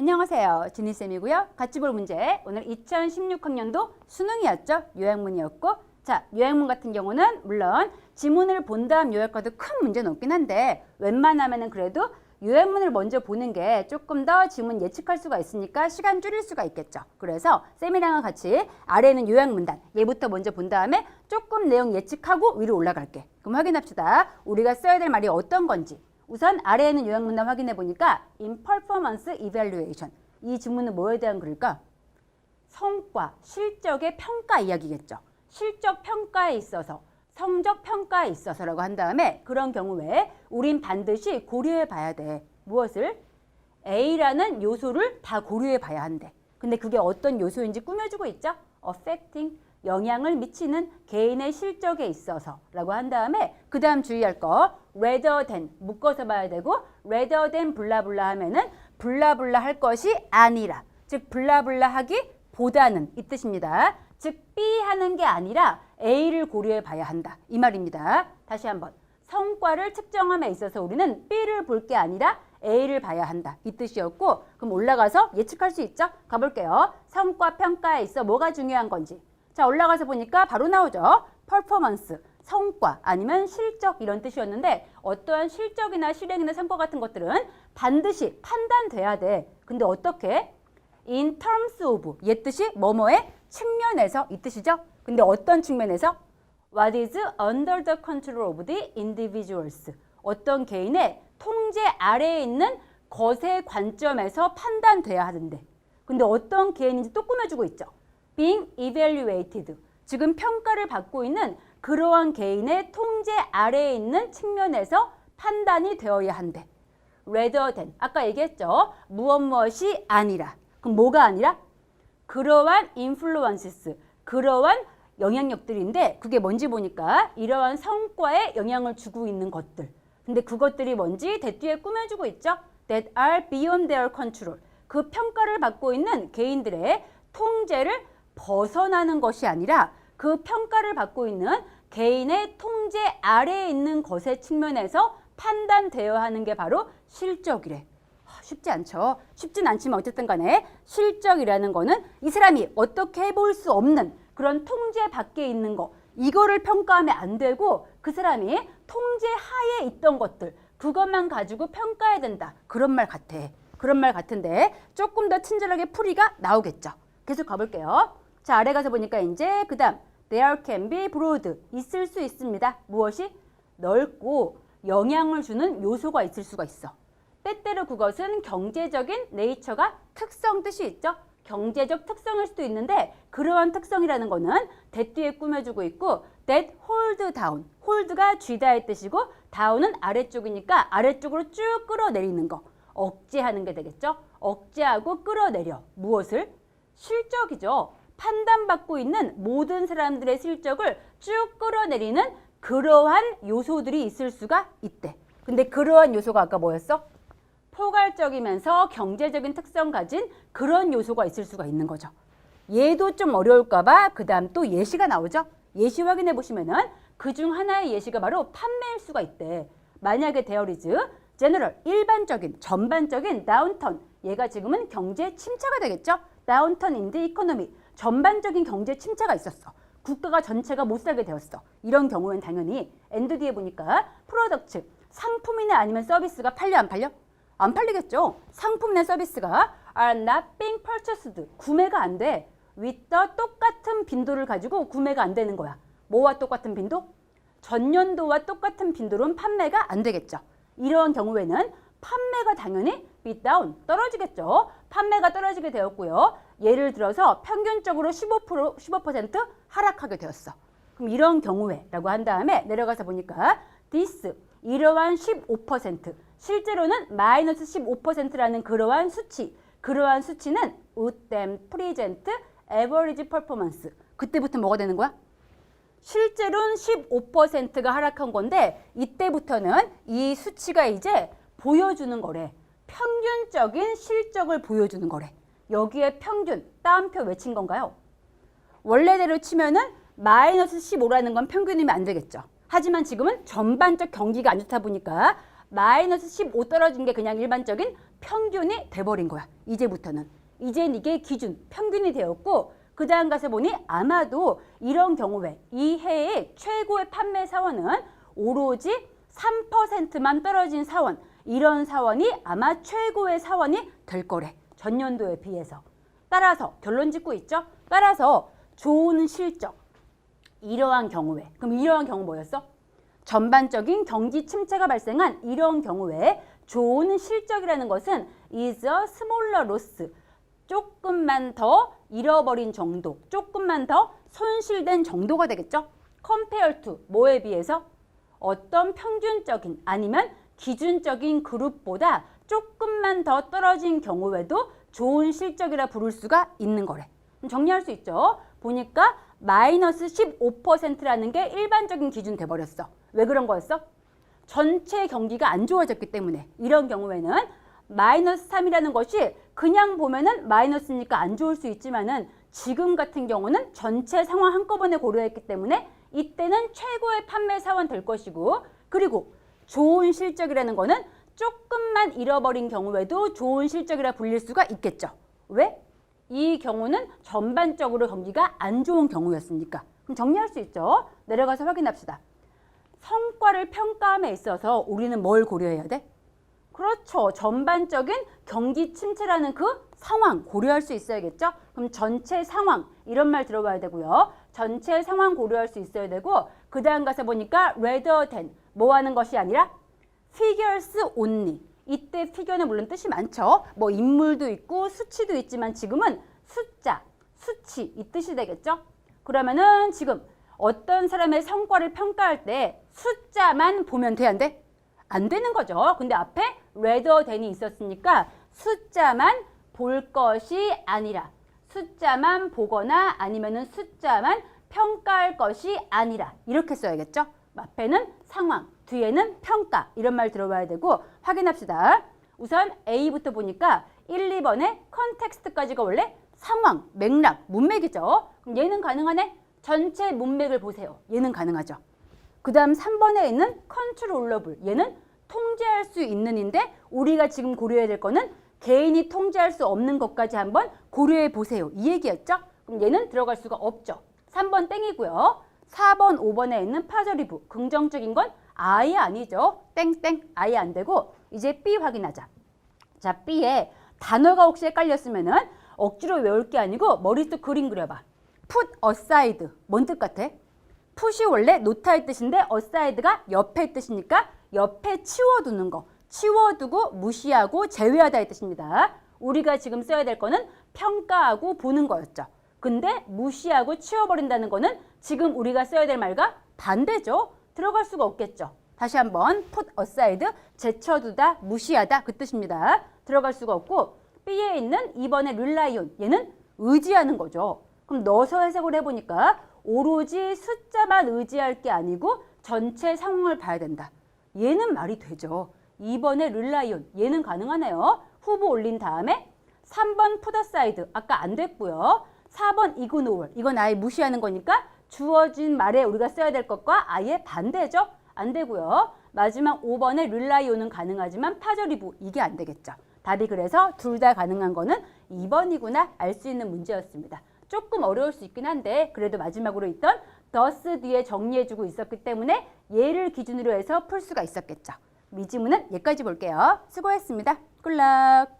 안녕하세요. 지니쌤이고요. 같이 볼 문제. 오늘 2016학년도 수능이었죠. 요약문이었고, 자, 요약문 같은 경우는 물론 지문을 본 다음 요약과도 큰 문제는 없긴 한데 웬만하면은 그래도 요약문을 먼저 보는 게 조금 더 지문 예측할 수가 있으니까 시간 줄일 수가 있겠죠. 그래서 쌤이랑은 같이 아래에 있는 요약문단 얘부터 먼저 본 다음에 조금 내용 예측하고 위로 올라갈게. 그럼 확인합시다. 우리가 써야 될 말이 어떤 건지. 우선 아래에 있는 요약문단 확인해 보니까 in performance evaluation 이 지문은 뭐에 대한 글일까? 성과, 실적의 평가 이야기겠죠. 실적 평가에 있어서, 성적 평가에 있어서라고 한 다음에 그런 경우에 우린 반드시 고려해 봐야 돼. 무엇을? A라는 요소를 다 고려해 봐야 한대. 근데 그게 어떤 요소인지 꾸며주고 있죠. affecting, 영향을 미치는 개인의 실적에 있어서 라고 한 다음에 그 다음 주의할 거 rather than 묶어서 봐야 되고 rather than 블라블라 하면은 블라블라 할 것이 아니라 즉 블라블라 하기 보다는 이 뜻입니다. 즉 B 하는 게 아니라 A를 고려해 봐야 한다 이 말입니다. 다시 한번 성과를 측정함에 있어서 우리는 B를 볼 게 아니라 A를 봐야 한다 이 뜻이었고 그럼 올라가서 예측할 수 있죠? 가볼게요. 성과 평가에 있어 뭐가 중요한 건지 자 올라가서 보니까 바로 나오죠. 퍼포먼스, 성과 아니면 실적 이런 뜻이었는데 어떠한 실적이나 실행이나 성과 같은 것들은 반드시 판단돼야 돼. 근데 어떻게? In terms of 얘 뜻이 뭐뭐의 측면에서 이 뜻이죠. 근데 어떤 측면에서? What is under the control of the individuals 어떤 개인의 통제 아래에 있는 것의 관점에서 판단돼야 하는데 근데 어떤 개인인지 또 꾸며주고 있죠. being evaluated 지금 평가를 받고 있는 그러한 개인의 통제 아래에 있는 측면에서 판단이 되어야 한대. rather than 아까 얘기했죠. 무엇이 아니라 그럼 뭐가 아니라? 그러한 influences 그러한 영향력들인데 그게 뭔지 보니까 이러한 성과에 영향을 주고 있는 것들 근데 그것들이 뭔지 대뒤에 꾸며주고 있죠. that are beyond their control 그 평가를 받고 있는 개인들의 통제를 벗어나는 것이 아니라 그 평가를 받고 있는 개인의 통제 아래에 있는 것의 측면에서 판단되어야 하는 게 바로 실적이래. 쉽지 않죠. 쉽진 않지만 어쨌든 간에 실적이라는 거는 이 사람이 어떻게 해볼 수 없는 그런 통제 밖에 있는 거 이거를 평가하면 안 되고 그 사람이 통제 하에 있던 것들 그것만 가지고 평가해야 된다. 그런 말 같아. 그런 말 같은데 조금 더 친절하게 풀이가 나오겠죠. 계속 가볼게요. 자 아래 가서 보니까 이제 그 다음 there can be broad 있을 수 있습니다. 무엇이? 넓고 영향을 주는 요소가 있을 수가 있어. 때때로 그것은 경제적인 네이처가 특성 뜻이 있죠. 경제적 특성일 수도 있는데 그러한 특성이라는 거는 that 뒤에 꾸며주고 있고 that hold down hold가 쥐다의 뜻이고 down은 아래쪽이니까 아래쪽으로 쭉 끌어내리는 거 억제하는 게 되겠죠. 억제하고 끌어내려 무엇을? 실적이죠. 판단받고 있는 모든 사람들의 실적을 쭉 끌어내리는 그러한 요소들이 있을 수가 있대. 근데 그러한 요소가 아까 뭐였어? 포괄적이면서 경제적인 특성 가진 그런 요소가 있을 수가 있는 거죠. 얘도 좀 어려울까 봐 그 다음 또 예시가 나오죠. 예시 확인해 보시면은 그중 하나의 예시가 바로 판매일 수가 있대. 만약에 there is general 일반적인 전반적인 downturn 얘가 지금은 경제 침체가 되겠죠. downturn in the economy 전반적인 경제 침체가 있었어. 국가가 전체가 못 살게 되었어. 이런 경우엔 당연히 end 뒤에 보니까 프로덕트 상품이나 아니면 서비스가 팔려 안 팔려? 안 팔리겠죠. 상품이나 서비스가 are not being purchased 구매가 안 돼. with the 똑같은 빈도를 가지고 구매가 안 되는 거야. 뭐와 똑같은 빈도? 전년도와 똑같은 빈도로는 판매가 안 되겠죠. 이런 경우에는 판매가 당연히 be down 떨어지겠죠. 판매가 떨어지게 되었고요. 예를 들어서 평균적으로 15% 하락하게 되었어. 그럼 이런 경우에라고 한 다음에 내려가서 보니까 this 이러한 15% 실제로는 마이너스 15%라는 그러한 수치는 would then present average performance 그때부터 뭐가 되는 거야? 실제로는 15%가 하락한 건데 이때부터는 이 수치가 이제 보여주는 거래. 평균적인 실적을 보여주는 거래. 여기에 평균, 따옴표 외친 건가요? 원래대로 치면은 마이너스 15라는 건 평균이면 안 되겠죠. 하지만 지금은 전반적 경기가 안 좋다 보니까 마이너스 15 떨어진 게 그냥 일반적인 평균이 돼버린 거야. 이제부터는. 이젠 이게 기준, 평균이 되었고 그 다음 가서 보니 아마도 이런 경우에 이 해의 최고의 판매 사원은 오로지 3%만 떨어진 사원, 이런 사원이 아마 최고의 사원이 될 거래. 전년도에 비해서. 따라서 결론 짓고 있죠? 따라서 좋은 실적, 이러한 경우에, 그럼 이러한 경우 뭐였어? 전반적인 경기 침체가 발생한 이런 경우에 좋은 실적이라는 것은 is a smaller loss, 조금만 더 잃어버린 정도, 조금만 더 손실된 정도가 되겠죠? compare to, 뭐에 비해서? 어떤 평균적인 아니면 기준적인 그룹보다 조금만 더 떨어진 경우에도 좋은 실적이라 부를 수가 있는 거래. 정리할 수 있죠? 보니까 마이너스 15%라는 게 일반적인 기준 돼버렸어. 왜 그런 거였어? 전체 경기가 안 좋아졌기 때문에. 이런 경우에는 마이너스 3이라는 것이 그냥 보면은 마이너스니까 안 좋을 수 있지만은 지금 같은 경우는 전체 상황 한꺼번에 고려했기 때문에 이때는 최고의 판매 사원 될 것이고, 그리고 좋은 실적이라는 거는 조금만 잃어버린 경우에도 좋은 실적이라 불릴 수가 있겠죠. 왜? 이 경우는 전반적으로 경기가 안 좋은 경우였으니까. 그럼 정리할 수 있죠. 내려가서 확인합시다. 성과를 평가함에 있어서 우리는 뭘 고려해야 돼? 그렇죠. 전반적인 경기 침체라는 그 상황 고려할 수 있어야겠죠. 그럼 전체 상황 이런 말 들어봐야 되고요. 전체 상황 고려할 수 있어야 되고 그 다음 가서 보니까 rather than 뭐 하는 것이 아니라 figures only. 이때 figure는 물론 뜻이 많죠. 뭐 인물도 있고 수치도 있지만 지금은 숫자, 수치 이 뜻이 되겠죠. 그러면은 지금 어떤 사람의 성과를 평가할 때 숫자만 보면 돼, 안 돼? 안 되는 거죠. 근데 앞에 rather than이 있었으니까 숫자만 볼 것이 아니라, 숫자만 보거나 아니면은 숫자만 평가할 것이 아니라 이렇게 써야겠죠. 앞에는 상황, 뒤에는 평가 이런 말 들어봐야 되고 확인합시다. 우선 A부터 보니까 1, 2번에 컨텍스트까지가 원래 상황, 맥락, 문맥이죠. 그럼 얘는 가능하네? 전체 문맥을 보세요. 얘는 가능하죠. 그 다음 3번에 있는 컨트롤러블, 얘는 통제할 수 있는인데 우리가 지금 고려해야 될 거는 개인이 통제할 수 없는 것까지 한번 고려해 보세요. 이 얘기였죠? 그럼 얘는 들어갈 수가 없죠. 3번 땡이고요. 4번, 5번에 있는 파저리브, 긍정적인 건 아예 아니죠. 땡땡, 아예 안 되고 이제 B 확인하자. 자, B에 단어가 혹시 헷갈렸으면은 억지로 외울 게 아니고 머릿속 그림 그려봐. put aside, 뭔 뜻 같아? put이 원래 놓다의 뜻인데 aside가 옆의 뜻이니까 옆에 치워두는 거. 치워두고 무시하고 제외하다의 뜻입니다. 우리가 지금 써야 될 거는 평가하고 보는 거였죠. 근데 무시하고 치워버린다는 거는 지금 우리가 써야 될 말과 반대죠. 들어갈 수가 없겠죠. 다시 한번 put aside, 제쳐두다, 무시하다 그 뜻입니다. 들어갈 수가 없고 B에 있는 2번의 rely on, 얘는 의지하는 거죠. 그럼 넣어서 해석을 해보니까 오로지 숫자만 의지할 게 아니고 전체 상황을 봐야 된다. 얘는 말이 되죠. 2번의 rely on, 얘는 가능하네요. 후보 올린 다음에 3번 put aside, 아까 안 됐고요. 4번 ignore, 이건 아예 무시하는 거니까 주어진 말에 우리가 써야 될 것과 아예 반대죠. 안 되고요. 마지막 5번의 rely on은 가능하지만 파저리브, 이게 안 되겠죠. 답이 그래서 둘 다 가능한 거는 2번이구나 알 수 있는 문제였습니다. 조금 어려울 수 있긴 한데 그래도 마지막으로 있던 thus 뒤에 정리해주고 있었기 때문에 얘를 기준으로 해서 풀 수가 있었겠죠. 이 지문은 여기까지 볼게요. 수고했습니다. 굿락.